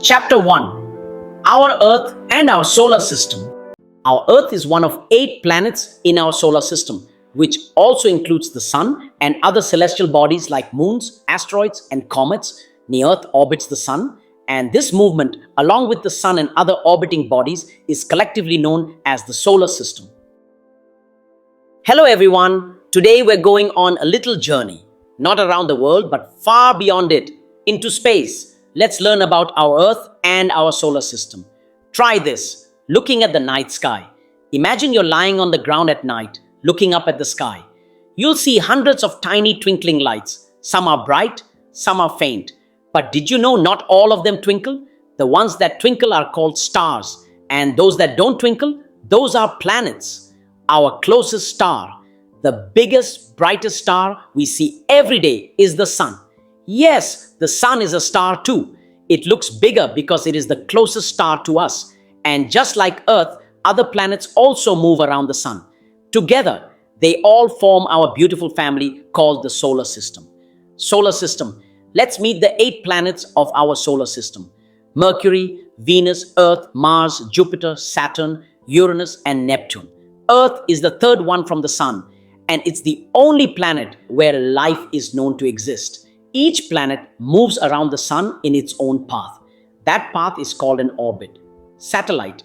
Chapter 1. Our Earth and our Solar System. Our Earth is one of 8 planets in our solar system, which also includes the Sun and other celestial bodies like moons, asteroids, and comets. The Earth orbits the Sun, and this movement, along with the Sun and other orbiting bodies, is collectively known as the solar system. Hello everyone. Today we're going on a little journey, not around the world, but far beyond it, into space. Let's learn about our Earth and our solar system. Try this, looking at the night sky. Imagine you're lying on the ground at night, looking up at the sky. You'll see hundreds of tiny twinkling lights. Some are bright, some are faint. But did you know not all of them twinkle? The ones that twinkle are called stars, and those that don't twinkle, those are planets. Our closest star, the biggest, brightest star we see every day, is the Sun. Yes, the Sun is a star too. It looks bigger because it is the closest star to us. And just like Earth, other planets also move around the Sun. Together, they all form our beautiful family called the solar system. Solar system. Let's meet the 8 planets of our solar system. Mercury, Venus, Earth, Mars, Jupiter, Saturn, Uranus, and Neptune. Earth is the third one from the Sun, and it's the only planet where life is known to exist. Each planet moves around the Sun in its own path. That path is called an orbit. Satellite.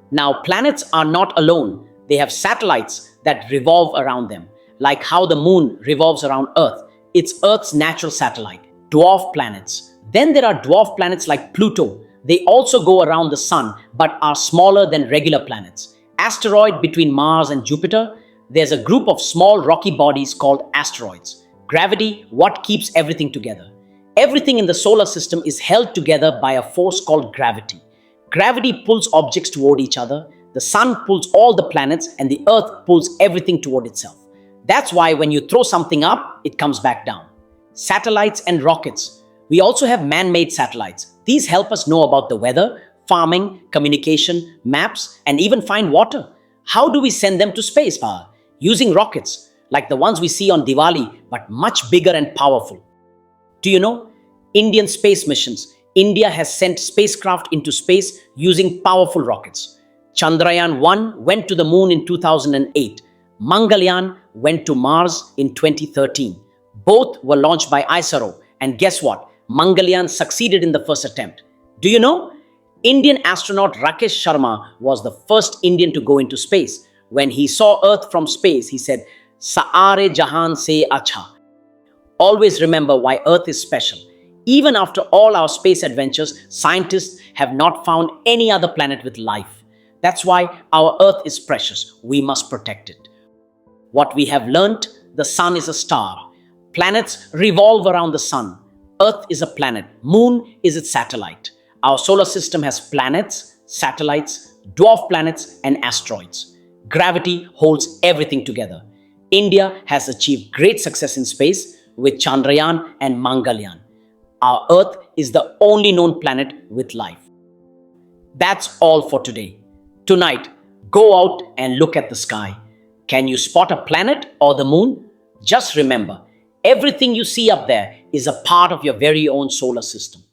Now, planets are not alone. They have satellites that revolve around them, like how the moon revolves around Earth. It's Earth's natural satellite. Dwarf planets. Then there are dwarf planets like Pluto. They also go around the Sun, but are smaller than regular planets. Asteroid between Mars and Jupiter. There's a group of small rocky bodies called asteroids. Gravity, what keeps everything together. Everything in the solar system is held together by a force called gravity. Gravity pulls objects toward each other, the Sun pulls all the planets, and the Earth pulls everything toward itself. That's why when you throw something up, it comes back down. Satellites and rockets. We also have man-made satellites. These help us know about the weather, farming, communication, maps, and even find water. How do we send them to space? Using rockets, like the ones we see on Diwali, but much bigger and powerful. Do you know? Indian space missions. India has sent spacecraft into space using powerful rockets. Chandrayaan-1 went to the moon in 2008. Mangalyaan went to Mars in 2013. Both were launched by ICSE, and guess what? Mangalyaan succeeded in the first attempt. Do you know? Indian astronaut Rakesh Sharma was the first Indian to go into space. When he saw Earth from space, he said, "Saare jahan se acha." Always remember why Earth is special. Even after all our space adventures, scientists have not found any other planet with life. That's why our Earth is precious. We must protect it. What we have learnt, the Sun is a star. Planets revolve around the Sun. Earth is a planet. Moon is its satellite. Our solar system has planets, satellites, dwarf planets, and asteroids. Gravity holds everything together. India has achieved great success in space with Chandrayaan and Mangalyaan. Our Earth is the only known planet with life. That's all for today. Tonight, go out and look at the sky. Can you spot a planet or the moon? Just remember, everything you see up there is a part of your very own solar system.